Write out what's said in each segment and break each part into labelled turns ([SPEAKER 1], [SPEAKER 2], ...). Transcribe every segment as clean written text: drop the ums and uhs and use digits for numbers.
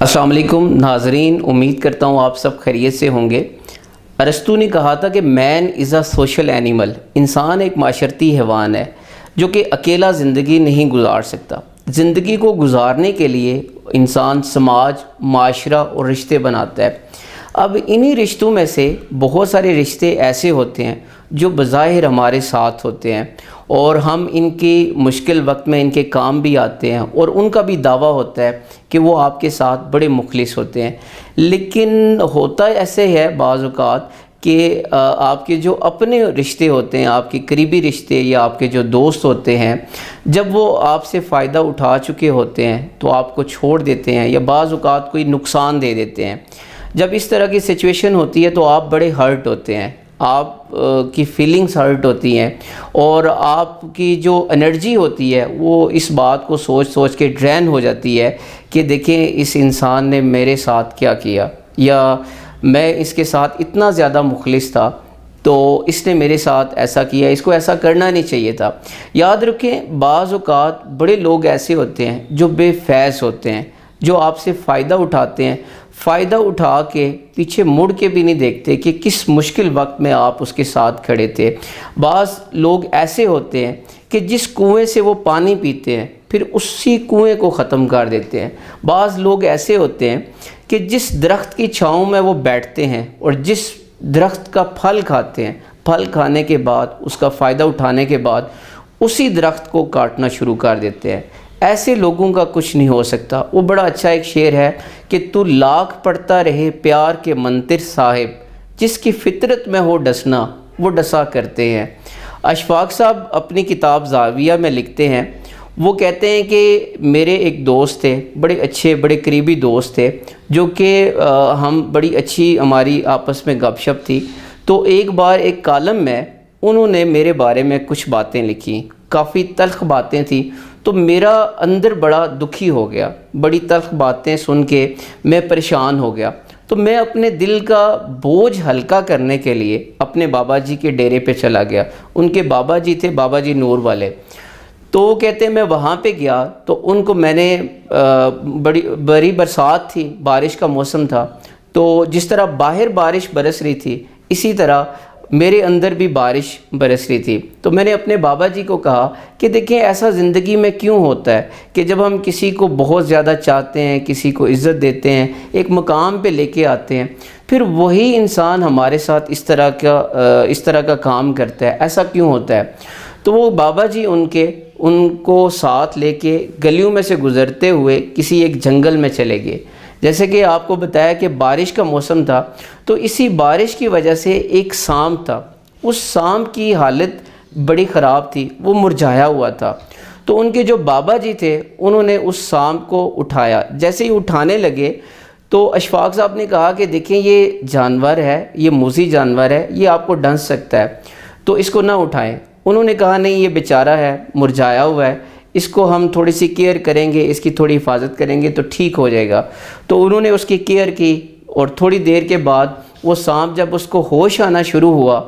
[SPEAKER 1] अस्सलाम वालेकुम नाज़रीन, उम्मीद करता हूँ आप सब खैरियत से होंगे। अरस्तू ने कहा था कि man is a social animal, इंसान एक माशरती हैवान है जो कि अकेला ज़िंदगी नहीं गुजार सकता। ज़िंदगी को गुजारने के लिए इंसान समाज, माशरा और रिश्ते बनाता है। अब इन्हीं रिश्तों में से बहुत सारे रिश्ते ऐसे होते हैं जो बज़ाहिर हमारे साथ होते हैं और हम इनकी मुश्किल वक्त में इनके काम भी आते हैं और उनका भी दावा होता है कि वो आपके साथ बड़े मुखलिस होते हैं। लेकिन होता ऐसे है बाज़ औक़ात कि आपके जो अपने रिश्ते होते हैं, आपके करीबी रिश्ते या आपके जो दोस्त होते हैं, जब वो आपसे फ़ायदा उठा चुके होते हैं तो आपको छोड़ देते हैं या बाज़ औक़ात कोई नुकसान दे देते हैं। जब इस तरह की सिचुएशन होती है तो आप बड़े हर्ट होते हैं, आप की फीलिंग्स हर्ट होती हैं और आपकी जो एनर्जी होती है वो इस बात को सोच सोच के ड्रेन हो जाती है कि देखें इस इंसान ने मेरे साथ क्या किया, या मैं इसके साथ इतना ज़्यादा मुखलिस था तो इसने मेरे साथ ऐसा किया, इसको ऐसा करना नहीं चाहिए था। याद रखें, बाज़ औक़ात बड़े लोग ऐसे होते हैं जो बेफैज़ होते हैं, जो आपसे फ़ायदा उठाते हैं, फ़ायदा उठा के पीछे मुड़ के भी नहीं देखते कि किस मुश्किल वक्त में आप उसके साथ खड़े थे। बाज़ लोग ऐसे होते हैं कि जिस कुएं से वो पानी पीते हैं फिर उसी कुएं को ख़त्म कर देते हैं। बाज़ लोग ऐसे होते हैं कि जिस दरख्त की छाँव में वो बैठते हैं और जिस दरख्त का फल खाते हैं, फल खाने के बाद उसका फ़ायदा उठाने के बाद उसी दरख्त को काटना शुरू कर देते हैं। ऐसे लोगों का कुछ नहीं हो सकता। वो बड़ा अच्छा एक शेर है कि तू लाख पढ़ता रहे प्यार के मंतिर साहिब, जिसकी फितरत में हो डसना वो डसा करते हैं। अशफाक साहब अपनी किताब ज़ाविया में लिखते हैं, वो कहते हैं कि मेरे एक दोस्त थे, बड़े अच्छे बड़े करीबी दोस्त थे, जो कि हम बड़ी अच्छी हमारी आपस में गपशप थी। तो एक बार एक कॉलम में उन्होंने मेरे बारे में कुछ बातें लिखी, काफ़ी तल्ख़ बातें थी। तो मेरा अंदर बड़ा दुखी हो गया, बड़ी तल्ख़ बातें सुन के मैं परेशान हो गया। तो मैं अपने दिल का बोझ हल्का करने के लिए अपने बाबा जी के डेरे पे चला गया। उनके बाबा जी थे, बाबा जी नूर वाले। तो वो कहते हैं मैं वहाँ पे गया तो उनको मैंने बड़ी बरसात थी, बारिश का मौसम था, तो जिस तरह बाहर बारिश बरस रही थी इसी तरह मेरे अंदर भी बारिश बरस रही थी। तो मैंने अपने बाबा जी को कहा कि देखें ऐसा ज़िंदगी में क्यों होता है कि जब हम किसी को बहुत ज़्यादा चाहते हैं, किसी को इज़्ज़त देते हैं, एक मकाम पे लेके आते हैं, फिर वही इंसान हमारे साथ इस तरह का काम करता है, ऐसा क्यों होता है। तो वो बाबा जी उनको साथ लेके गलियों में से गुज़रते हुए किसी एक जंगल में चले गए। जैसे कि आपको बताया कि बारिश का मौसम था, तो इसी बारिश की वजह से एक सांप था, उस सांप की हालत बड़ी ख़राब थी, वो मुरझाया हुआ था। तो उनके जो बाबा जी थे उन्होंने उस सांप को उठाया। जैसे ही उठाने लगे तो अशफाक साहब ने कहा कि देखें ये जानवर है, ये मूज़ी जानवर है, ये आपको डंस सकता है, तो इसको ना उठाएं। उन्होंने कहा नहीं, ये बेचारा है, मुरझाया हुआ है, इसको हम थोड़ी सी केयर करेंगे, इसकी थोड़ी हिफाजत करेंगे तो ठीक हो जाएगा। तो उन्होंने उसकी केयर की और थोड़ी देर के बाद वो सांप जब उसको होश आना शुरू हुआ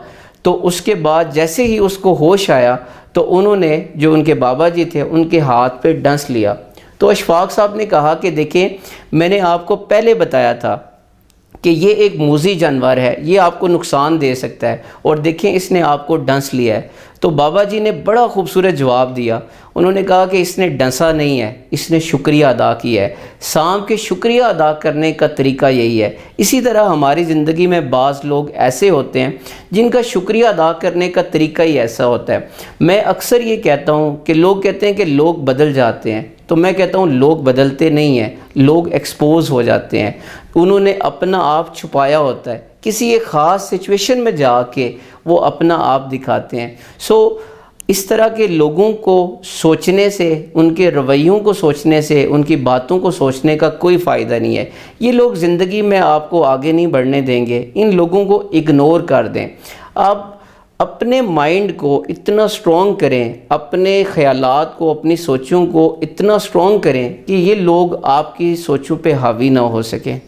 [SPEAKER 1] तो उसके बाद जैसे ही उसको होश आया तो उन्होंने, जो उनके बाबा जी थे, उनके हाथ पे डंस लिया। तो अशफाक साहब ने कहा कि देखें मैंने आपको पहले बताया था कि ये एक मूज़ी जानवर है, ये आपको नुकसान दे सकता है, और देखें इसने आपको डंस लिया है। तो बाबा जी ने बड़ा खूबसूरत जवाब दिया। उन्होंने कहा कि इसने डंसा नहीं है, इसने शुक्रिया अदा किया है। सांप के शुक्रिया अदा करने का तरीका यही है। इसी तरह हमारी ज़िंदगी में बाज़ लोग ऐसे होते हैं जिनका शुक्रिया अदा करने का तरीका ही ऐसा होता है। मैं अक्सर ये कहता हूँ कि लोग कहते हैं कि लोग बदल जाते हैं, तो मैं कहता हूँ लोग बदलते नहीं हैं, लोग एक्सपोज हो जाते हैं। उन्होंने अपना आप छुपाया होता है, किसी एक ख़ास सिचुएशन में जाके वो अपना आप दिखाते हैं। इस तरह के लोगों को सोचने से, उनके रवैयों को सोचने से, उनकी बातों को सोचने का कोई फ़ायदा नहीं है। ये लोग ज़िंदगी में आपको आगे नहीं बढ़ने देंगे, इन लोगों को इग्नोर कर दें। आप अपने माइंड को इतना स्ट्रॉन्ग करें, अपने ख़यालात को, अपनी सोचों को इतना स्ट्रॉन्ग करें कि ये लोग आपकी सोचों पे हावी ना हो सकें।